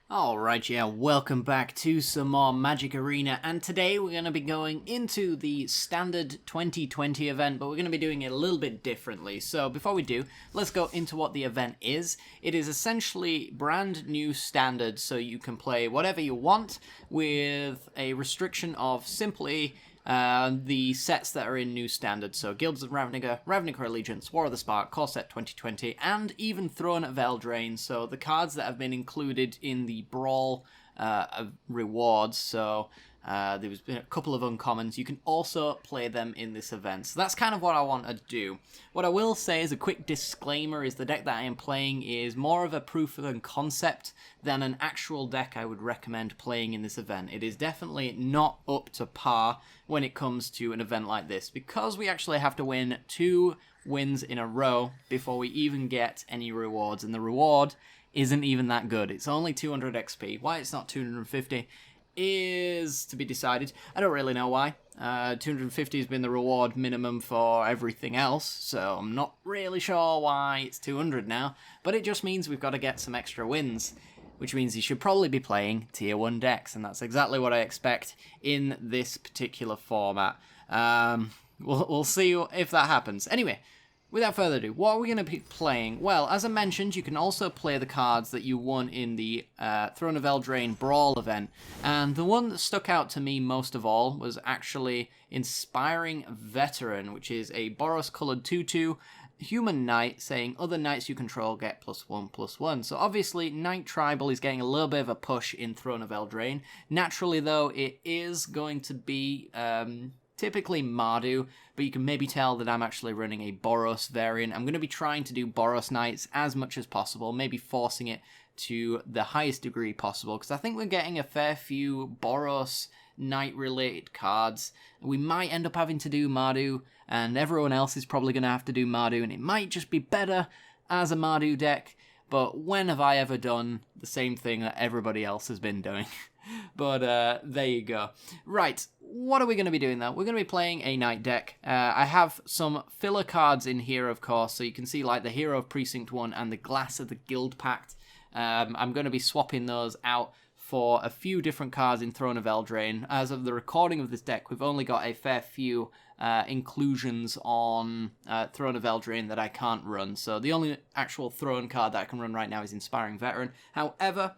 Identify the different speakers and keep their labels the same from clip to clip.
Speaker 1: Alright, yeah, welcome back to some more Magic Arena, and today we're going to be going into the standard 2020 event, but we're going to be doing it a little bit differently. So before we do, let's go into what the event is. It is essentially brand new standard, so you can play whatever you want with a restriction of simply the sets that are in new standard, so Guilds of Ravnica, Ravnica Allegiance, War of the Spark, Core Set 2020, and even Throne of Eldraine, so the cards that have been included in the Brawl rewards, so there's been a couple of uncommons. You can also play them in this event, so that's kind of what I want to do. What I will say as a quick disclaimer is the deck that I am playing is more of a proof of concept than an actual deck I would recommend playing in this event. It is definitely not up to par when it comes to an event like this, because we actually have to win 2 wins in a row before we even get any rewards, and the reward isn't even that good. It's only 200 XP. Why it's not 250 is to be decided. I don't really know why. 250 has been the reward minimum for everything else, so I'm not really sure why it's 200 now, but it just means we've got to get some extra wins, which means you should probably be playing tier 1 decks, and that's exactly what I expect in this particular format. We'll see if that happens. Anyway, without further ado, what are we going to be playing? Well, as I mentioned, you can also play the cards that you won in the Throne of Eldraine Brawl event, and the one that stuck out to me most of all was actually Inspiring Veteran, which is a Boros-coloured 2/2 human knight saying other knights you control get +1/+1. So obviously Knight Tribal is getting a little bit of a push in Throne of Eldraine. Naturally though, it is going to be typically Mardu, but you can maybe tell that I'm actually running a Boros variant. I'm going to be trying to do Boros Knights as much as possible, maybe forcing it to the highest degree possible, because I think we're getting a fair few Boros Knight-related cards. We might end up having to do Mardu, and everyone else is probably going to have to do Mardu, and it might just be better as a Mardu deck, but when have I ever done the same thing that everybody else has been doing? But there you go. Right, what are we going to be doing though? We're going to be playing a Knight deck. I have some filler cards in here, of course, so you can see like the Hero of Precinct 1 and the Glass of the Guild Pact. I'm going to be swapping those out for a few different cards in Throne of Eldraine. As of the recording of this deck, we've only got a fair few inclusions on Throne of Eldraine that I can't run, so the only actual Throne card that I can run right now is Inspiring Veteran. However,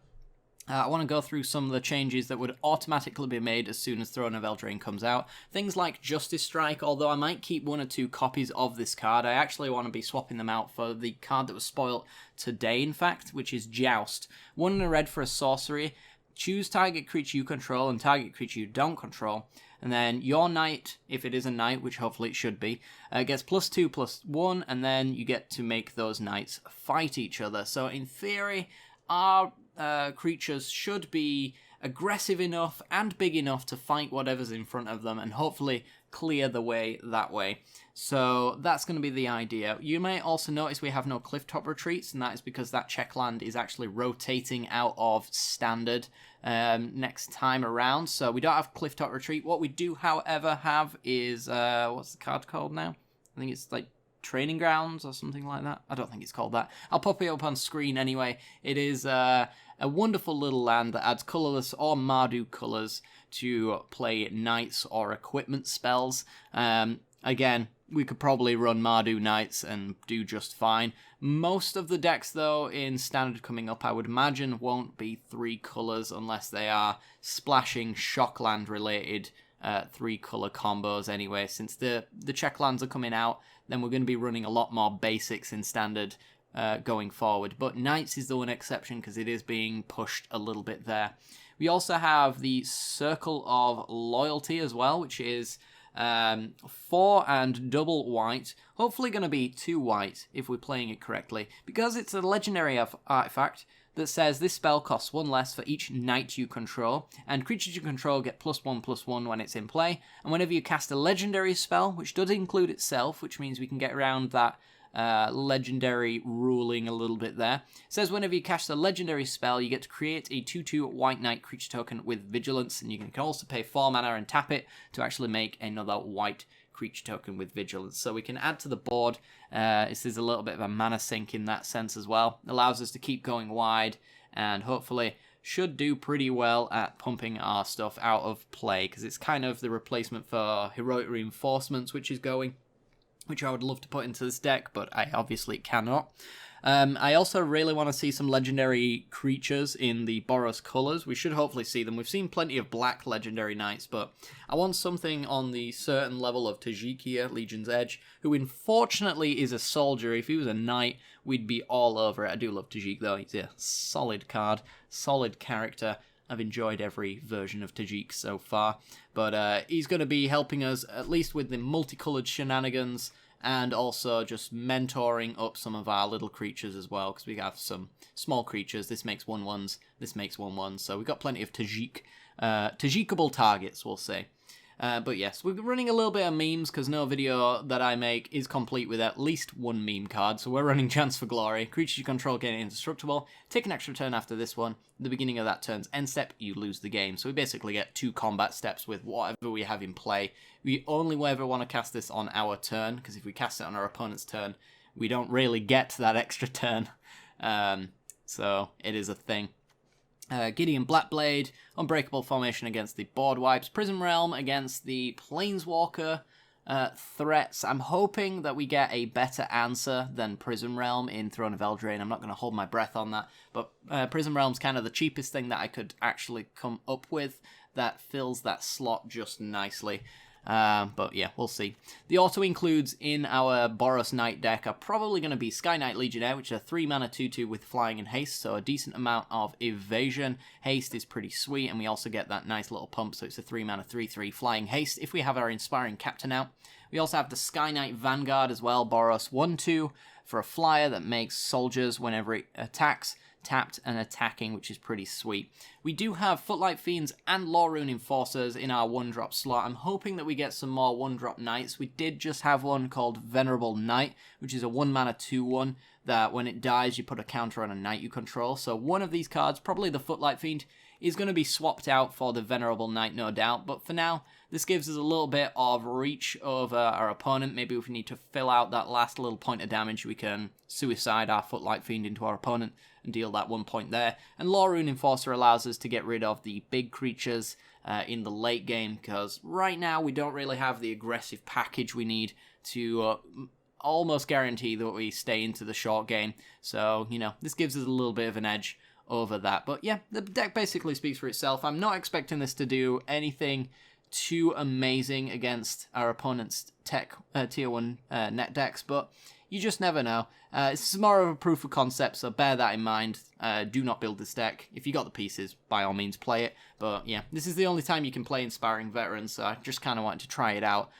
Speaker 1: I want to go through some of the changes that would automatically be made as soon as Throne of Eldraine comes out. Things like Justice Strike, although I might keep 1 or 2 copies of this card, I actually want to be swapping them out for the card that was spoilt today, in fact, which is Joust. 1 and a red for a sorcery. Choose target creature you control and target creature you don't control. And then your knight, if it is a knight, which hopefully it should be, gets +2/+1, and then you get to make those knights fight each other. So in theory, our creatures should be aggressive enough and big enough to fight whatever's in front of them and hopefully clear the way that way. So that's going to be the idea. You may also notice we have no Clifftop Retreats, and that is because that check land is actually rotating out of standard next time around. So we don't have Clifftop Retreat. What we do, however, have is, what's the card called now? I think it's like Training Grounds or something like that. I don't think it's called that. I'll pop it up on screen anyway. It is a wonderful little land that adds colourless or Mardu colours to play knights or equipment spells. Again, we could probably run Mardu Knights and do just fine. Most of the decks, though, in Standard coming up, I would imagine won't be 3 colours unless they are splashing Shockland-related 3-colour combos anyway. Since the check lands are coming out, then we're going to be running a lot more basics in Standard going forward. But Knights is the one exception because it is being pushed a little bit there. We also have the Circle of Loyalty as well, which is 4 and double white. Hopefully going to be 2 white if we're playing it correctly, because it's a legendary artifact that says this spell costs 1 less for each knight you control, and creatures you control get +1/+1 when it's in play, and whenever you cast a legendary spell, which does include itself, which means we can get around that legendary ruling a little bit there. It says whenever you cast a legendary spell, you get to create a 2/2 white knight creature token with vigilance, and you can also pay 4 mana and tap it to actually make another white creature token with vigilance. So we can add to the board. This is a little bit of a mana sink in that sense as well. It allows us to keep going wide and hopefully should do pretty well at pumping our stuff out of play, because it's kind of the replacement for Heroic Reinforcements, which I would love to put into this deck, but I obviously cannot. I also really want to see some legendary creatures in the Boros colours. We should hopefully see them. We've seen plenty of black legendary knights, but I want something on the certain level of Tajik here, Legion's Edge, who unfortunately is a soldier. If he was a knight, we'd be all over it. I do love Tajik though. He's a solid card, solid character. I've enjoyed every version of Tajik so far, but he's going to be helping us at least with the multicoloured shenanigans, and also just mentoring up some of our little creatures as well, because we have some small creatures. This makes 1/1s, this makes 1/1s, so we've got plenty of Tajikable targets, we'll say. But yes, we're running a little bit of memes, because no video that I make is complete with at least one meme card. So we're running Chance for Glory. Creatures you control get indestructible. Take an extra turn after this one. At the beginning of that turn's end step, you lose the game. So we basically get 2 combat steps with whatever we have in play. We only ever want to cast this on our turn, because if we cast it on our opponent's turn, we don't really get that extra turn. So it is a thing. Gideon Blackblade, Unbreakable Formation against the Board Wipes, Prism Realm against the Planeswalker threats. I'm hoping that we get a better answer than Prism Realm in Throne of Eldraine. I'm not going to hold my breath on that, but Prism Realm's kind of the cheapest thing that I could actually come up with that fills that slot just nicely. But yeah, we'll see. The auto includes in our Boros Knight deck are probably going to be Sky Knight Legionnaire, which is a 3-mana 2/2 with flying and haste, so a decent amount of evasion. Haste is pretty sweet, and we also get that nice little pump, so it's a 3-mana 3/3 flying haste if we have our Inspiring Captain out. We also have the Sky Knight Vanguard as well, Boros 1/2 for a flyer that makes soldiers whenever it attacks, tapped and attacking, which is pretty sweet. We do have Footlight Fiends and Lawrune Enforcers in our 1-drop slot. I'm hoping that we get some more 1-drop knights. We did just have one called Venerable Knight, which is a 1-mana 2/1 that when it dies you put a counter on a knight you control. So one of these cards, probably the Footlight Fiend, is going to be swapped out for the Venerable Knight, no doubt. But for now, this gives us a little bit of reach over our opponent. Maybe if we need to fill out that last little point of damage, we can suicide our Footlight Fiend into our opponent and deal that 1 point there. And Lawrune Enforcer allows us to get rid of the big creatures in the late game, because right now we don't really have the aggressive package we need to almost guarantee that we stay into the short game. So, you know, this gives us a little bit of an edge over that. But yeah, the deck basically speaks for itself. I'm not expecting this to do anything too amazing against our opponent's tech tier 1 net decks, but you just never know. It's more of a proof of concept, so bear that in mind. Do not build this deck. If you got the pieces, by all means play it. But yeah, this is the only time you can play Inspiring Veterans, so I just kind of wanted to try it out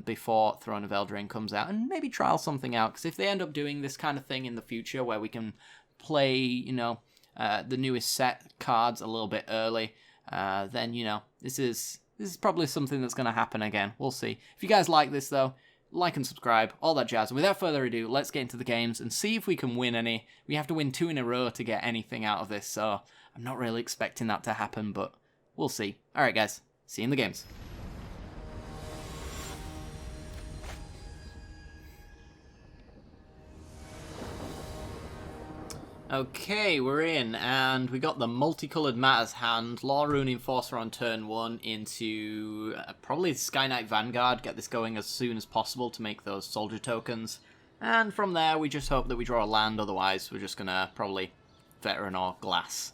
Speaker 1: before Throne of Eldraine comes out, and maybe trial something out, because if they end up doing this kind of thing in the future where we can play, you know, the newest set cards a little bit early, then, you know, this is probably something that's going to happen again. We'll see. If you guys like this, though, like and subscribe, all that jazz. And without further ado, let's get into the games and see if we can win any. We have to win 2 in a row to get anything out of this, so I'm not really expecting that to happen, but we'll see. Alright guys, see you in the games. Okay, we're in, and we got the Multicolored Matters hand, Lawrune Enforcer on turn 1 into probably Sky Knight Vanguard, get this going as soon as possible to make those soldier tokens, and from there we just hope that we draw a land, otherwise we're just gonna probably Veteran or Glass.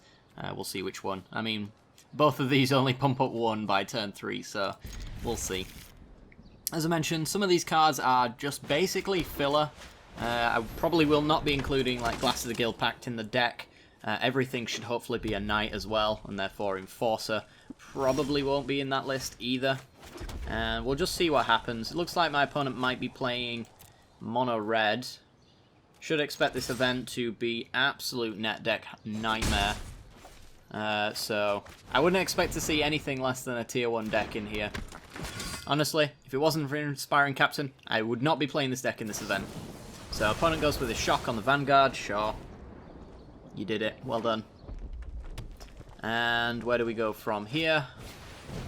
Speaker 1: We'll see which one. I mean, both of these only pump up 1 by turn 3, so we'll see. As I mentioned, some of these cards are just basically filler. I probably will not be including like Glass of the Guild Pact in the deck. Everything should hopefully be a Knight as well, and therefore Enforcer probably won't be in that list either. And we'll just see what happens. It looks like my opponent might be playing Mono Red. Should expect this event to be absolute net deck nightmare. So I wouldn't expect to see anything less than a tier 1 deck in here. Honestly, if it wasn't for Inspiring Captain, I would not be playing this deck in this event. So opponent goes with a shock on the Vanguard, sure. You did it, well done. And where do we go from here?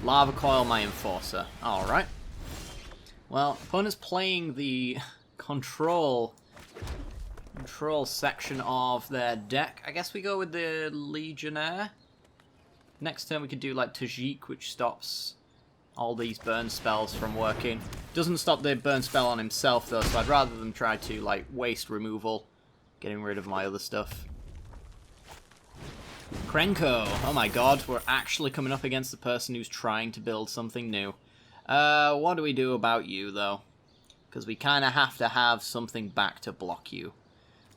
Speaker 1: Lava Coil my Enforcer, alright. Well, opponent's playing the Control control section of their deck. I guess we go with the Legionnaire. Next turn we could do like Tajik, which stops all these burn spells from working. Doesn't stop the burn spell on himself though, so I'd rather them try to like waste removal, getting rid of my other stuff. Krenko, oh my god, we're actually coming up against the person who's trying to build something new. What do we do about you though? Because we kind of have to have something back to block you.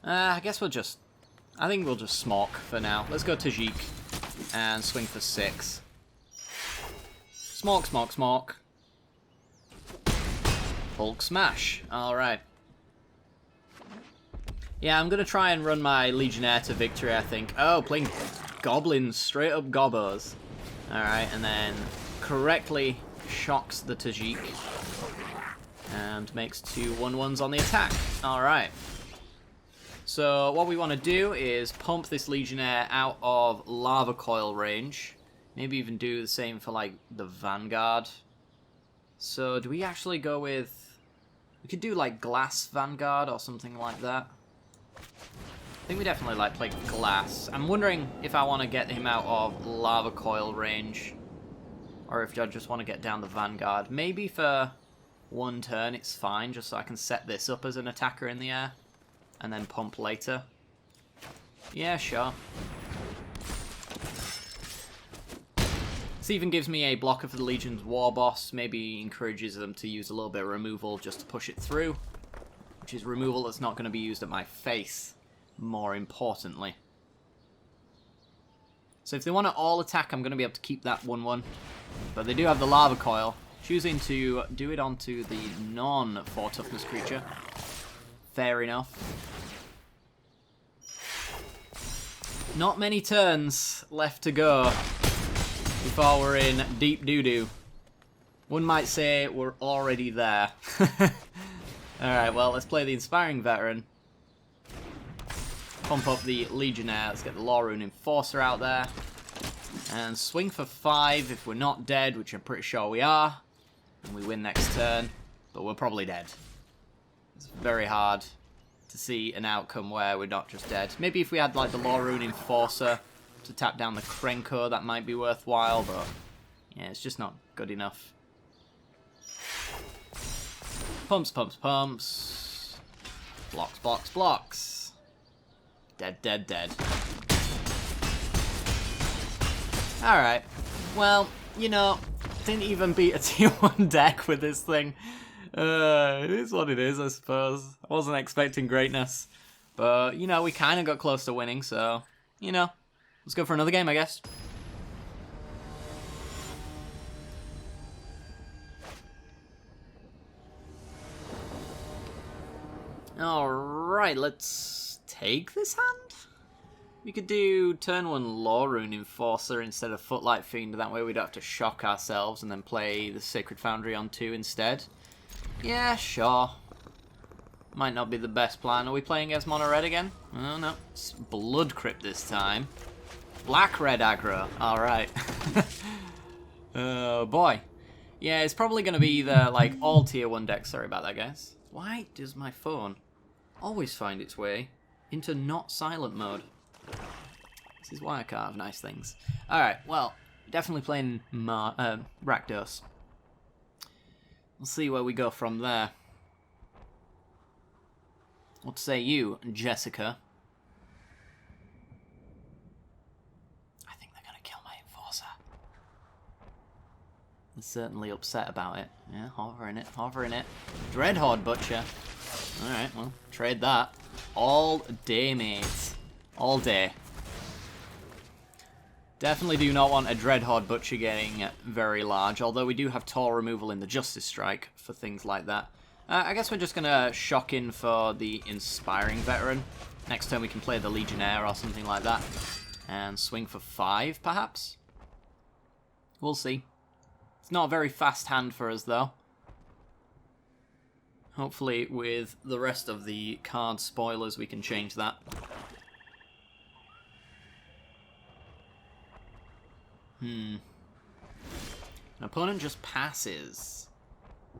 Speaker 1: I guess I think we'll just smock for now. Let's go Tajik and swing for 6. Smock, smock, smock. Hulk smash. Alright. Yeah, I'm going to try and run my Legionnaire to victory, I think. Oh, playing Goblins. Straight up Gobbos. Alright, and then correctly shocks the Tajik. And makes 2 1/1s on the attack. Alright. So what we want to do is pump this Legionnaire out of Lava Coil range. Maybe even do the same for like the Vanguard. So do we actually go with... We could do like Glass Vanguard or something like that. I think we definitely like play Glass. I'm wondering if I want to get him out of Lava Coil range. Or if I just want to get down the Vanguard. Maybe for 1 turn it's fine, just so I can set this up as an attacker in the air. And then pump later. Yeah, sure. This even gives me a blocker for the Legion's War Boss. Maybe encourages them to use a little bit of removal just to push it through. Which is removal that's not going to be used at my face, more importantly. So if they want to all attack, I'm going to be able to keep that 1/1. But they do have the Lava Coil. Choosing to do it onto the non-4 toughness creature. Fair enough. Not many turns left to go before we're in deep doo-doo. One might say we're already there. Alright, well, let's play the Inspiring Veteran. Pump up the Legionnaire. Let's get the Law Rune Enforcer out there. And swing for 5 if we're not dead, which I'm pretty sure we are. And we win next turn, but we're probably dead. It's very hard to see an outcome where we're not just dead. Maybe if we had like the Law Rune Enforcer to tap down the Krenko, that might be worthwhile, but yeah, it's just not good enough. Pumps, pumps, pumps. Blocks, blocks, blocks. Dead, dead, dead. Alright. Well, you know, didn't even beat a tier 1 deck with this thing. It is what it is, I suppose. I wasn't expecting greatness. But, you know, we kind of got close to winning, so, you know, let's go for another game, I guess. Alright, let's take this hand? We could do turn 1 Law Rune Enforcer instead of Footlight Fiend. That way we don't have to shock ourselves and then play the Sacred Foundry on 2 instead. Yeah, sure. Might not be the best plan. Are we playing as Mono Red again? Oh, no. It's Blood Crypt this time. Black Red aggro. Alright. Oh, boy. Yeah, it's probably going to be the, like, all tier 1 deck. Sorry about that, guys. Why does my phone always find its way into not silent mode? This is why I can't have nice things. Alright, well, definitely playing Rakdos. We'll see where we go from there. What say you, Jessica? I think they're going to kill my Enforcer. They're certainly upset about it. Yeah, hovering it, hovering it. Dreadhorde Butcher. Alright, well, trade that. All day, mate. All day. Definitely do not want a Dreadhorde Butcher getting very large, although we do have Tor removal in the Justice Strike for things like that. I guess we're just going to shock in for the Inspiring Veteran. Next turn we can play the Legionnaire or something like that. And swing for 5, perhaps? We'll see. It's not a very fast hand for us, though. Hopefully with the rest of the card spoilers we can change that. An opponent just passes.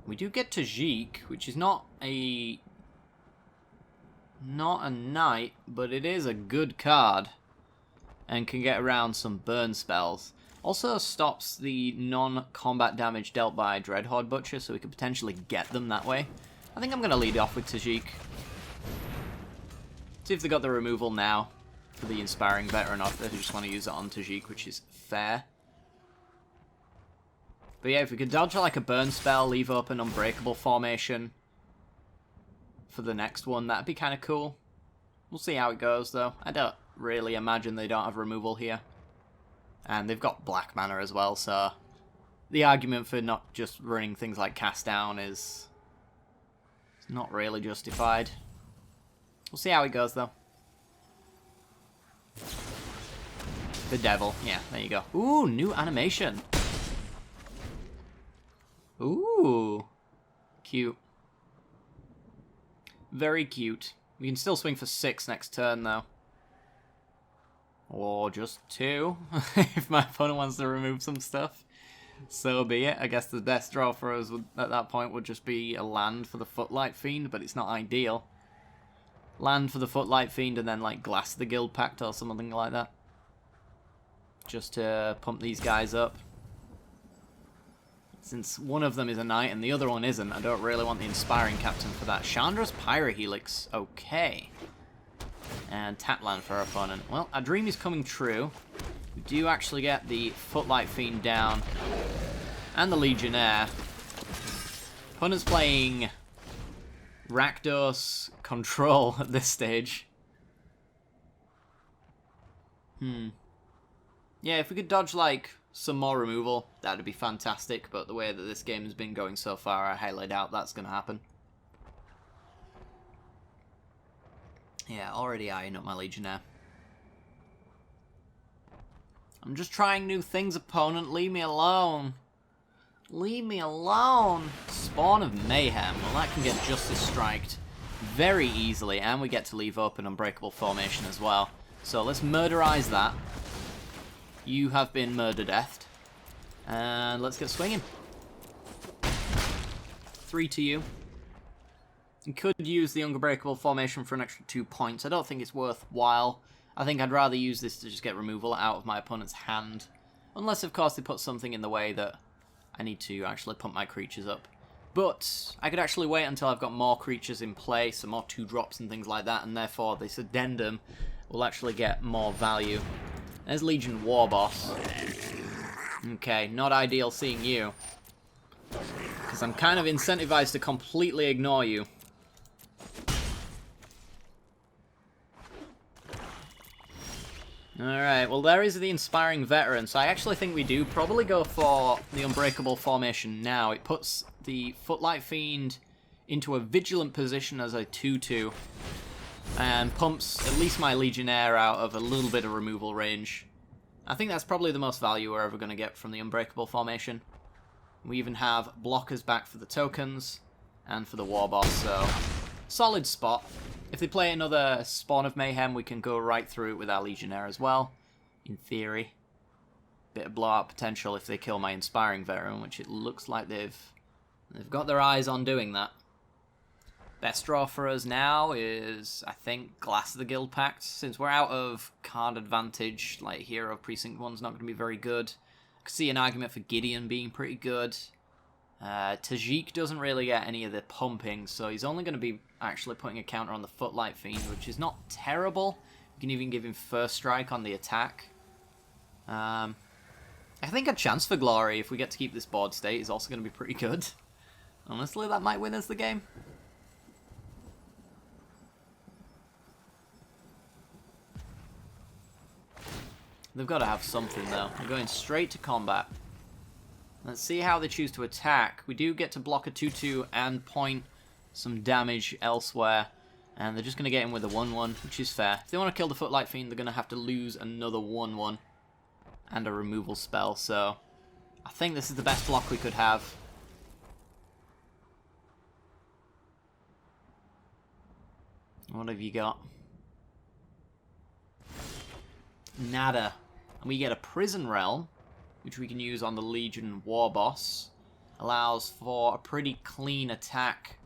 Speaker 1: We do get Tajik, which is not a not a knight, but it is a good card. And can get around some burn spells. Also stops the non-combat damage dealt by Dreadhorde Butcher, so we could potentially get them that way. I think I'm going to lead off with Tajik. See if they got the removal now for the Inspiring Veteran, or if they just want to use it on Tajik, which is fair. But yeah, if we could dodge like a burn spell, leave up an Unbreakable formation for the next one, that'd be kind of cool. We'll see how it goes, though. I don't really imagine they don't have removal here. And they've got black mana as well, so the argument for not just running things like Cast Down is not really justified. We'll see how it goes, though. The Devil. Yeah, there you go. Ooh, new animation. Ooh. Cute. Very cute. We can still swing for 6 next turn, though. Or just 2, if my opponent wants to remove some stuff. So be it. I guess the best draw for us at that point would just be a land for the Footlight Fiend, but it's not ideal. Land for the Footlight Fiend and then like Glass the Guild Pact or something like that. Just to pump these guys up. Since one of them is a knight and the other one isn't, I don't really want the Inspiring Captain for that. Chandra's Pyrohelix. Okay. And tap land for our opponent. Well, our dream is coming true. We do actually get the Footlight Fiend down. And the Legionnaire. Opponent's playing Rakdos Control at this stage. Yeah, if we could dodge, like, some more removal, that would be fantastic. But the way that this game has been going so far, I highly doubt that's going to happen. Yeah, already eyeing up my Legionnaire. I'm just trying new things, opponent. Leave me alone. Leave me alone. Spawn of Mayhem. Well, that can get Justice Striked very easily, and we get to leave open Unbreakable formation as well. So let's murderize that. You have been murder-deathed. And let's get swinging. 3 to you. You could use the Unbreakable formation for an extra 2 points. I don't think it's worthwhile. I think I'd rather use this to just get removal out of my opponent's hand. Unless, of course, they put something in the way that I need to actually pump my creatures up. But I could actually wait until I've got more creatures in play, some more 2-drops and things like that, and therefore this addendum will actually get more value. There's Legion Warboss. Okay, not ideal seeing you. Because I'm kind of incentivized to completely ignore you. Alright, well there is the Inspiring Veteran, so I actually think we do probably go for the Unbreakable formation now. It puts the Footlight Fiend into a Vigilant position as a 2-2, and pumps at least my Legionnaire out of a little bit of removal range. I think that's probably the most value we're ever going to get from the Unbreakable formation. We even have blockers back for the tokens, and for the Warboss, so solid spot. If they play another Spawn of Mayhem, we can go right through it with our Legionnaire as well, in theory. Bit of blowout potential if they kill my Inspiring Veteran, which it looks like they've got their eyes on doing that. Best draw for us now is, I think, Glass of the Guild Pact. Since we're out of card advantage, like Hero Precinct 1's not going to be very good. I could see an argument for Gideon being pretty good. Tajik doesn't really get any of the pumping, so he's only going to be actually putting a counter on the Footlight Fiend, which is not terrible. You can even give him First Strike on the attack. I think a Chance for Glory, if we get to keep this board state, is also going to be pretty good. Honestly, that might win us the game. They've got to have something, though. We're going straight to combat. Let's see how they choose to attack. We do get to block a 2-2 and point some damage elsewhere. And they're just going to get in with a 1-1, which is fair. If they want to kill the Footlight Fiend, they're going to have to lose another 1-1 and a removal spell. So I think this is the best block we could have. What have you got? Nada. And we get a Prison Realm, which we can use on the Legion Warboss. Allows for a pretty clean attack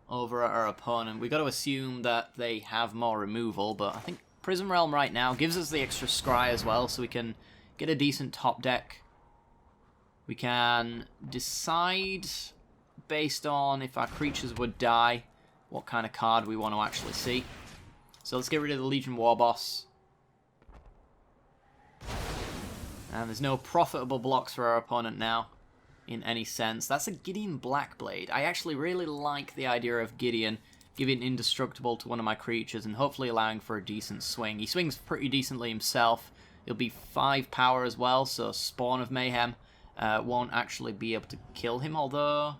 Speaker 1: over at our opponent. We've got to assume that they have more removal, but I think Prism Realm right now gives us the extra scry as well, so we can get a decent top deck. We can decide, based on if our creatures would die, what kind of card we want to actually see. So let's get rid of the Legion Warboss. And there's no profitable blocks for our opponent now, in any sense. That's a Gideon Blackblade. I actually really like the idea of Gideon giving Indestructible to one of my creatures and hopefully allowing for a decent swing. He swings pretty decently himself. He'll be 5 power as well, so Spawn of Mayhem won't actually be able to kill him, although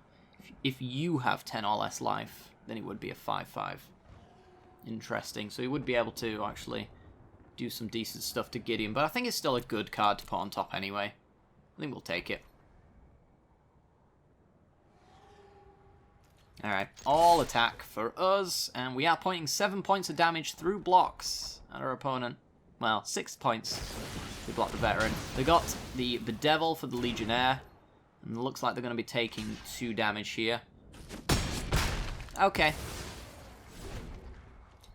Speaker 1: if you have 10 or less life, then it would be a 5/5. Interesting. So he would be able to actually do some decent stuff to Gideon, but I think it's still a good card to put on top anyway. I think we'll take it. Alright, all attack for us, and we are pointing 7 points of damage through blocks at our opponent. Well, 6 points. We blocked the veteran. They got the Bedevil for the Legionnaire, and it looks like they're going to be taking 2 damage here. Okay.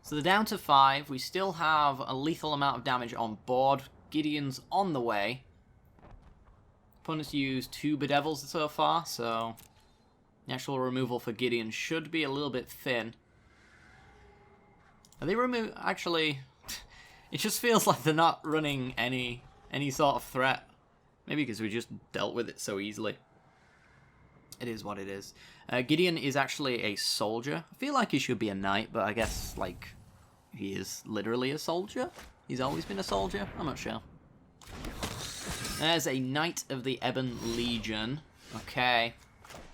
Speaker 1: So they're down to 5. We still have a lethal amount of damage on board. Gideon's on the way. Opponents used 2 Bedevils so far, so the actual removal for Gideon should be a little bit thin. Are they actually, it just feels like they're not running any sort of threat. Maybe because we just dealt with it so easily. It is what it is. Gideon is actually a soldier. I feel like he should be a knight, but I guess, like, he is literally a soldier. He's always been a soldier. I'm not sure. There's a Knight of the Ebon Legion. Okay.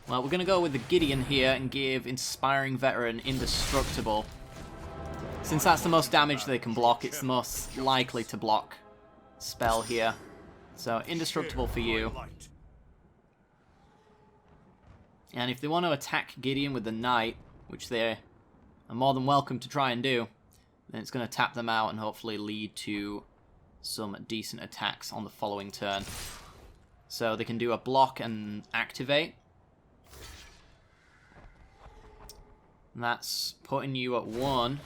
Speaker 1: Well, we're going to go with the Gideon here and give Inspiring Veteran Indestructible. Since that's the most damage they can block, it's the most likely to block spell here. So, Indestructible for you. And if they want to attack Gideon with the Knight, which they are more than welcome to try and do, then it's going to tap them out and hopefully lead to some decent attacks on the following turn. So they can do a block and activate. And that's putting you at 1.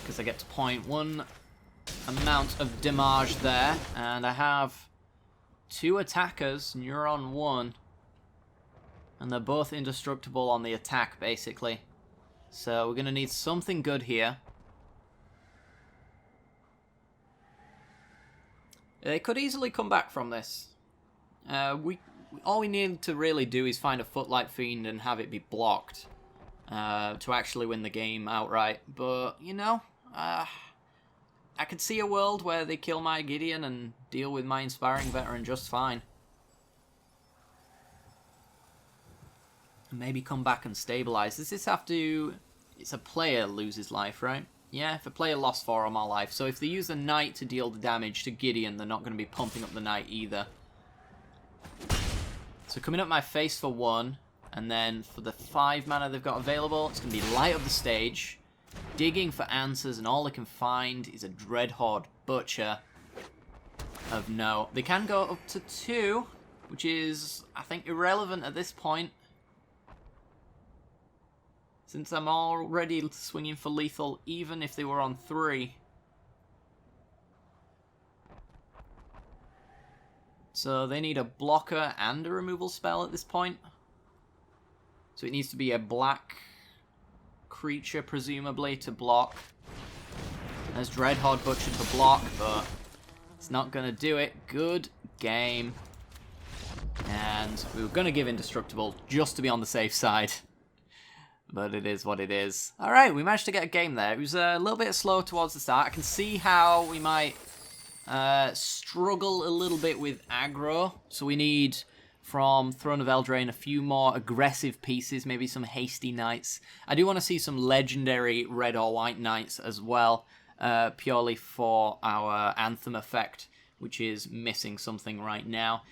Speaker 1: Because I get to point 1 amount of damage there. And I have 2 attackers, and you're on 1. And they're both indestructible on the attack, basically. So we're going to need something good here. They could easily come back from this. All we need to really do is find a Footlight Fiend and have it be blocked to actually win the game outright. But, you know, I could see a world where they kill my Gideon and deal with my Inspiring Veteran just fine. And maybe come back and stabilize. Does this have to... It's a player loses life, right? Yeah, if a player lost 4 or more life. So if they use the Knight to deal the damage to Gideon, they're not going to be pumping up the Knight either. So coming up my face for 1, and then for the 5 mana they've got available, it's going to be Light Up the Stage, digging for answers, and all they can find is a Dreadhorde Butcher of no. They can go up to 2, which is, I think, irrelevant at this point. Since I'm already swinging for lethal, even if they were on 3. So they need a blocker and a removal spell at this point. So it needs to be a black creature, presumably, to block. There's Dreadhorde Butcher to block, but it's not going to do it. Good game. And we were going to give Indestructible just to be on the safe side. But it is what it is. Alright, we managed to get a game there. It was a little bit slow towards the start. I can see how we might struggle a little bit with aggro. So we need, from Throne of Eldraine, a few more aggressive pieces. Maybe some hasty knights. I do want to see some legendary red or white knights as well. Purely for our Anthem effect, which is missing something right now.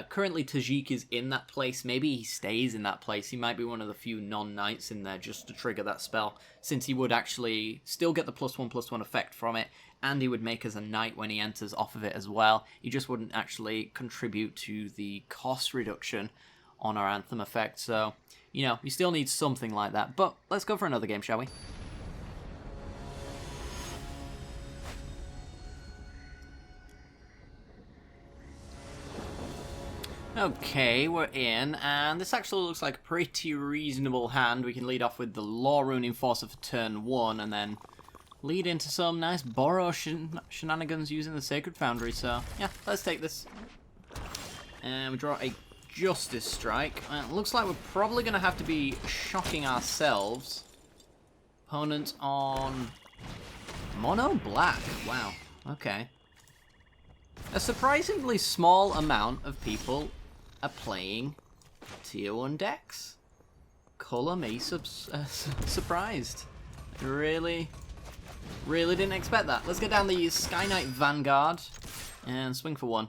Speaker 1: Currently Tajik is in that place. Maybe he stays in that place. He might be one of the few non-knights in there just to trigger that spell, since he would actually still get the +1/+1 effect from it, and he would make us a knight when he enters off of it as well. He just wouldn't actually contribute to the cost reduction on our Anthem effect, so, you know, we still need something like that. But let's go for another game, shall we? Okay, we're in, and this actually looks like a pretty reasonable hand. We can lead off with the Law Rune Enforcer for turn 1, and then lead into some nice Boros shenanigans using the Sacred Foundry, so yeah, let's take this. And we draw a Justice Strike. It looks like we're probably going to have to be shocking ourselves. Opponent on Mono Black, wow, okay. A surprisingly small amount of people are playing Tier 1 decks. Colour me surprised. Really didn't expect that. Let's get down the Sky Knight Vanguard and swing for 1.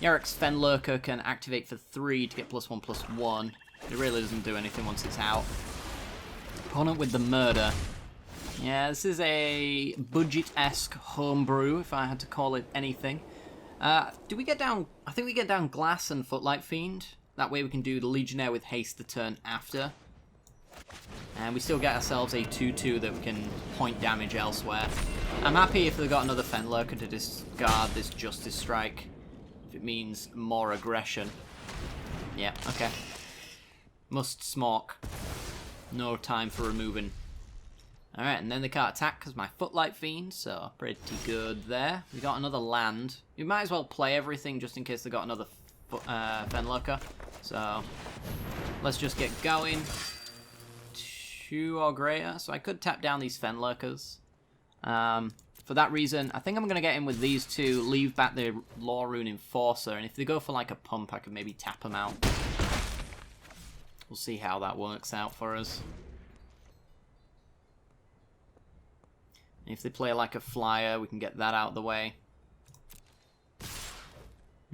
Speaker 1: Yarrick's Fenlurker can activate for 3 to get +1/+1. It really doesn't do anything once it's out. Opponent with the Murder. Yeah, this is a budget-esque homebrew, if I had to call it anything. Do we get down... I think we get down Glass and Footlight Fiend. That way we can do the Legionnaire with haste the turn after. And we still get ourselves a 2/2 that we can point damage elsewhere. I'm happy if they've got another Fenlurker to discard this Justice Strike. If it means more aggression. Yeah, okay. Must Smork. No time for removing. Alright, and then they can't attack because my Footlight Fiend, so pretty good there. We got another land. We might as well play everything just in case they got another Fenlurker. So, let's just get going. 2 or greater, so I could tap down these Fenlurkers. For that reason, I think I'm going to get in with these two, leave back the Law Rune Enforcer, and if they go for like a pump, I could maybe tap them out. We'll see how that works out for us. If they play like a flyer, we can get that out of the way.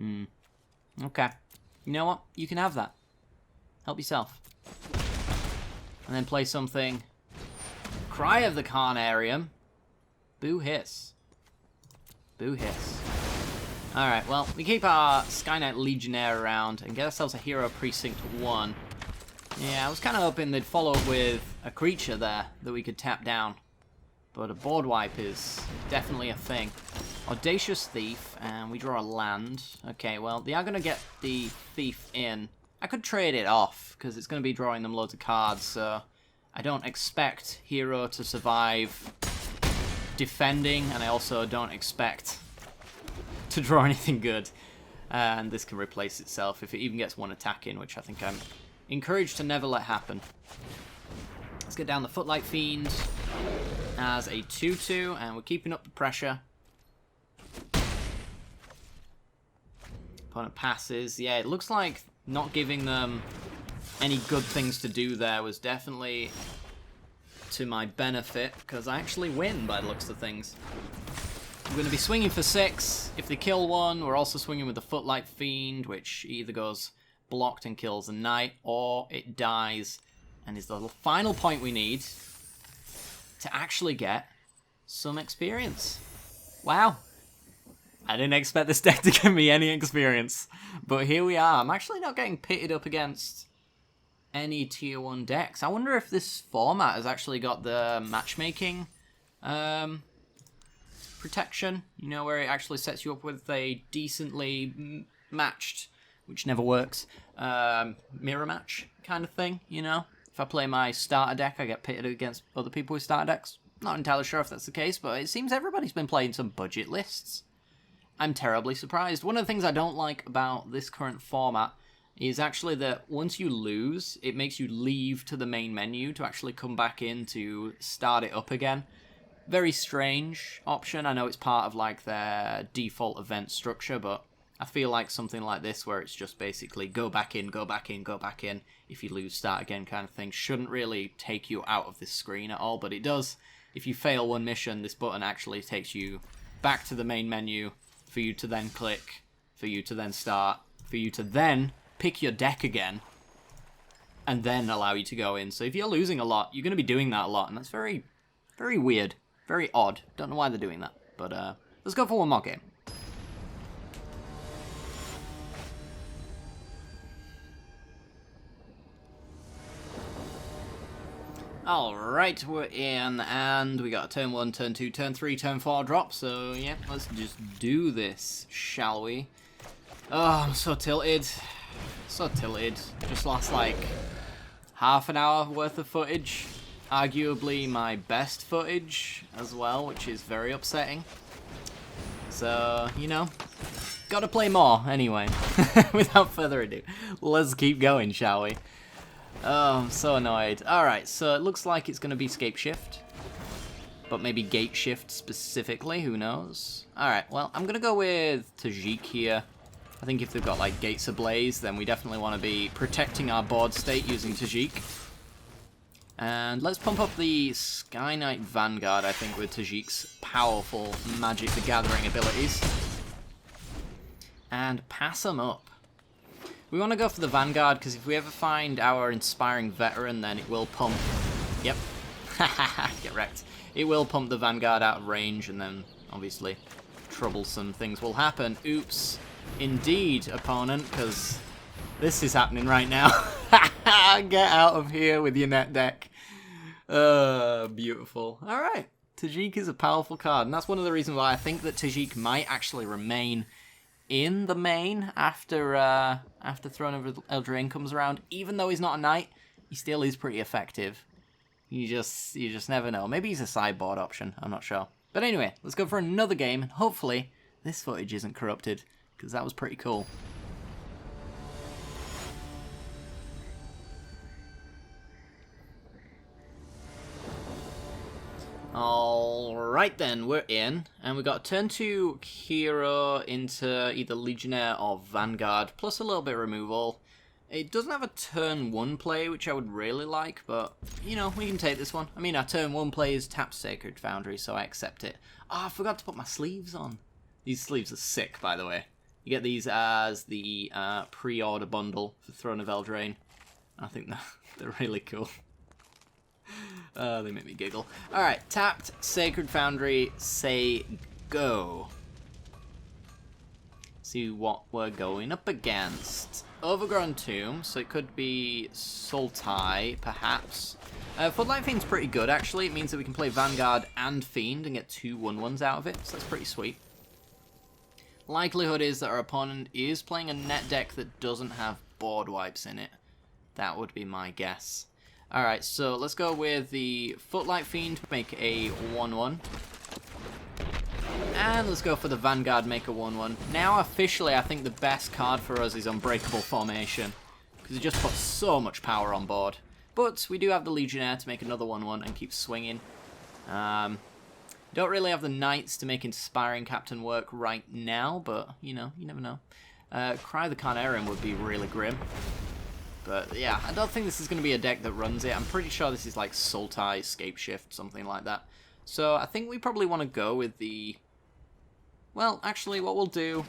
Speaker 1: Okay. You know what? You can have that. Help yourself. And then play something. Cry of the Carnarium. Boo hiss. Boo hiss. Alright, well, we keep our Sky Knight Legionnaire around and get ourselves a Hero Precinct 1. Yeah, I was kind of hoping they'd follow up with a creature there that we could tap down. But a board wipe is definitely a thing. Audacious Thief, and we draw a land. Okay, well, they are going to get the Thief in. I could trade it off, because it's going to be drawing them loads of cards, so I don't expect Hero to survive defending, and I also don't expect to draw anything good. And this can replace itself if it even gets 1 attack in, which I think I'm encouraged to never let happen. Let's get down the Footlight Fiend as a 2/2, and we're keeping up the pressure. Opponent passes. Yeah, it looks like not giving them any good things to do there was definitely to my benefit, because I actually win by the looks of things. I'm going to be swinging for 6. If they kill one, we're also swinging with the Footlight Fiend, which either goes blocked and kills a knight, or it dies and is the final point we need to actually get some experience. Wow. I didn't expect this deck to give me any experience, but here we are. I'm actually not getting pitted up against any Tier 1 decks. I wonder if this format has actually got the matchmaking protection, you know, where it actually sets you up with a decently matched, which never works, mirror match kind of thing, you know? If I play my starter deck, I get pitted against other people with starter decks. Not entirely sure if that's the case, but it seems everybody's been playing some budget lists. I'm terribly surprised. One of the things I don't like about this current format is actually that once you lose, it makes you leave to the main menu to actually come back in to start it up again. Very strange option. I know it's part of like their default event structure, but I feel like something like this where it's just basically go back in, go back in, go back in. If you lose, start again kind of thing shouldn't really take you out of this screen at all, but it does. If you fail one mission, this button actually takes you back to the main menu for you to then click, for you to then start, for you to then pick your deck again, and then allow you to go in. So if you're losing a lot, you're going to be doing that a lot, and that's very, very weird. Very odd. Don't know why they're doing that, but let's go for one more game. Alright, we're in, and we got a turn 1, turn 2, turn 3, turn 4 drop, so yeah, let's just do this, shall we? Oh, I'm so tilted. So tilted. Just lost like half an hour worth of footage. Arguably my best footage as well, which is very upsetting. So, you know, gotta play more anyway. Without further ado, let's keep going, shall we? Oh, I'm so annoyed. Alright, so it looks like it's going to be Scape Shift. But maybe Gate Shift specifically, who knows? Alright, well, I'm going to go with Tajik here. I think if they've got, like, Gates Ablaze, then we definitely want to be protecting our board state using Tajik. And let's pump up the Sky Knight Vanguard, I think, with Tajik's powerful Magic the Gathering abilities. And pass them up. We want to go for the Vanguard, because if we ever find our Inspiring Veteran, then it will pump... Yep. Get wrecked. It will pump the Vanguard out of range, and then, obviously, troublesome things will happen. Oops. Indeed, opponent, because this is happening right now. Get out of here with your net deck. Beautiful. Alright. Tajik is a powerful card, and that's one of the reasons why I think that Tajik might actually remain in the main after Throne of Eldraine comes around. Even though he's not a knight, he still is pretty effective. You just never know. Maybe he's a sideboard option, I'm not sure. But anyway, let's go for another game, and hopefully this footage isn't corrupted, because that was pretty cool. Alright then, we're in, and we got turn 2 hero into either Legionnaire or Vanguard, plus a little bit of removal. It doesn't have a turn 1 play, which I would really like, but, you know, we can take this one. I mean, our turn 1 play is tap Sacred Foundry, so I accept it. Oh, I forgot to put my sleeves on. These sleeves are sick, by the way. You get these as the pre-order bundle for Throne of Eldraine. I think they're really cool. They make me giggle. Alright, tapped, Sacred Foundry, say go. See what we're going up against. Overgrown Tomb, so it could be Sultai, perhaps. Footlight Fiend's pretty good, actually. It means that we can play Vanguard and Fiend and get 2 1/1s out of it, so that's pretty sweet. Likelihood is that our opponent is playing a net deck that doesn't have board wipes in it. That would be my guess. Alright, so let's go with the Footlight Fiend, make a 1/1. And let's go for the Vanguard, make a 1/1. Now, officially, I think the best card for us is Unbreakable Formation, because it just puts so much power on board. But we do have the Legionnaire to make another 1/1 and keep swinging. Don't really have the Knights to make Inspiring Captain work right now, but, you know, you never know. Cry the Carnarium would be really grim. But yeah, I don't think this is going to be a deck that runs it. I'm pretty sure this is like Sultai, Scape Shift, something like that. So I think we probably want to go with the... Well, actually, what we'll do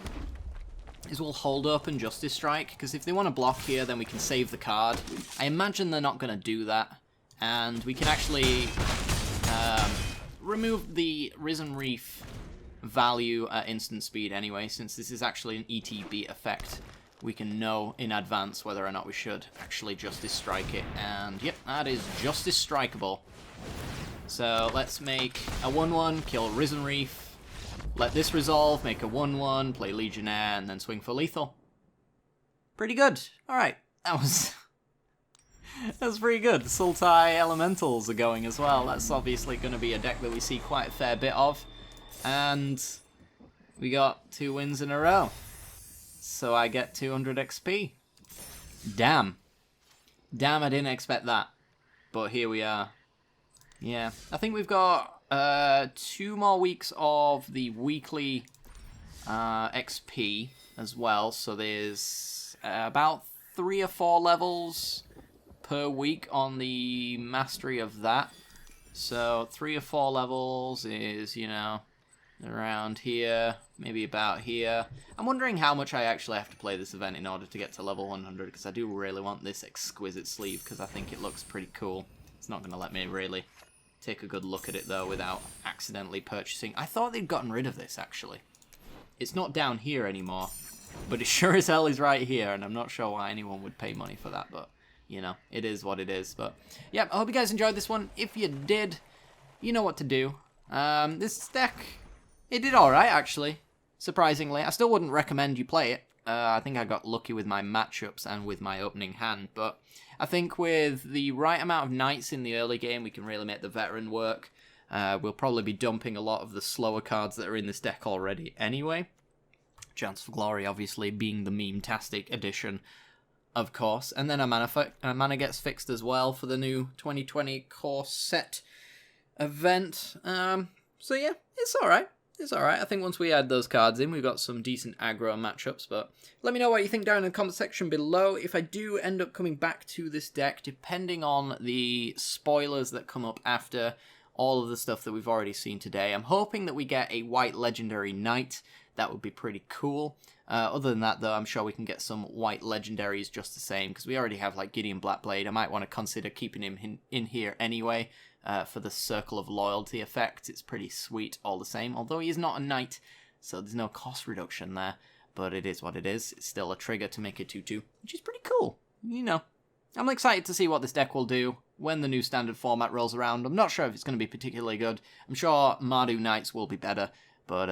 Speaker 1: is we'll hold up and Justice Strike, because if they want to block here, then we can save the card. I imagine they're not going to do that, and we can actually remove the Risen Reef value at instant speed anyway, since this is actually an ETB effect. We can know in advance whether or not we should actually Justice Strike it. And yep, that is Justice Strikeable. So let's make a 1/1, kill Risen Reef, let this resolve, make a 1/1, play Legionnaire, and then swing for lethal. Pretty good. Alright, that was... That's pretty good. Sultai Elementals are going as well. That's obviously going to be a deck that we see quite a fair bit of. And we got 2 wins in a row. So I get 200 XP. Damn. Damn, I didn't expect that. But here we are. Yeah, I think we've got 2 more weeks of the weekly XP as well. So there's about 3 or 4 levels per week on the mastery of that. So 3 or 4 levels is, you know, around here, maybe about here. I'm wondering how much I actually have to play this event in order to get to level 100, because I do really want this exquisite sleeve, because I think it looks pretty cool. It's not going to let me really take a good look at it, though, without accidentally purchasing. I thought they'd gotten rid of this, actually. It's not down here anymore, but it sure as hell is right here, and I'm not sure why anyone would pay money for that, but, you know, it is what it is. But yeah, I hope you guys enjoyed this one. If you did, you know what to do. This deck, it did alright actually, surprisingly. I still wouldn't recommend you play it. I think I got lucky with my matchups and with my opening hand, but I think with the right amount of knights in the early game, we can really make the veteran work. We'll probably be dumping a lot of the slower cards that are in this deck already anyway. Chance for Glory obviously being the meme-tastic addition, of course. And then a mana gets fixed as well for the new 2020 core set event. So yeah, it's alright. It's alright. I think once we add those cards in, we've got some decent aggro matchups. But let me know what you think down in the comment section below. If I do end up coming back to this deck, depending on the spoilers that come up after all of the stuff that we've already seen today, I'm hoping that we get a white legendary knight. That would be pretty cool. Other than that, though, I'm sure we can get some white legendaries just the same, because we already have like Gideon Blackblade. I might want to consider keeping him in here anyway. For the Circle of Loyalty effect. It's pretty sweet all the same, although he is not a knight, so there's no cost reduction there, but it is what it is. It's still a trigger to make a 2/2, which is pretty cool, you know. I'm excited to see what this deck will do when the new standard format rolls around. I'm not sure if it's going to be particularly good. I'm sure Mardu Knights will be better, but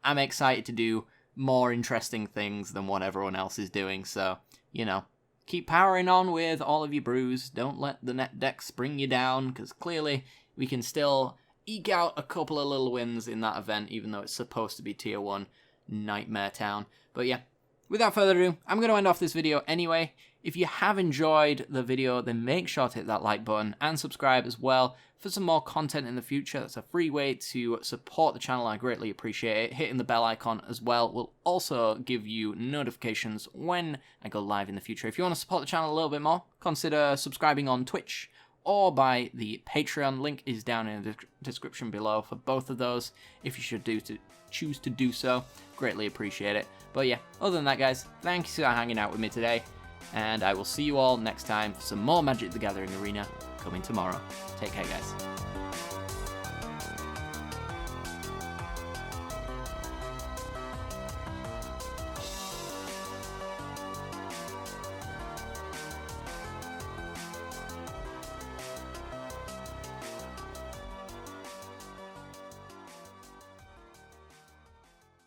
Speaker 1: I'm excited to do more interesting things than what everyone else is doing, so, you know. Keep powering on with all of your brews. Don't let the net decks bring you down, because clearly we can still eke out a couple of little wins in that event, even though it's supposed to be Tier 1 Nightmare Town. But yeah, without further ado, I'm going to end off this video anyway. If you have enjoyed the video, then make sure to hit that like button and subscribe as well for some more content in the future. That's a free way to support the channel. I greatly appreciate it. Hitting the bell icon as well will also give you notifications when I go live in the future. If you want to support the channel a little bit more, consider subscribing on Twitch or by the Patreon. Link is down in the description below for both of those. If you should choose to do so, greatly appreciate it. But yeah, other than that, guys, thanks for hanging out with me today. And I will see you all next time for some more Magic the Gathering Arena coming tomorrow. Take care, guys.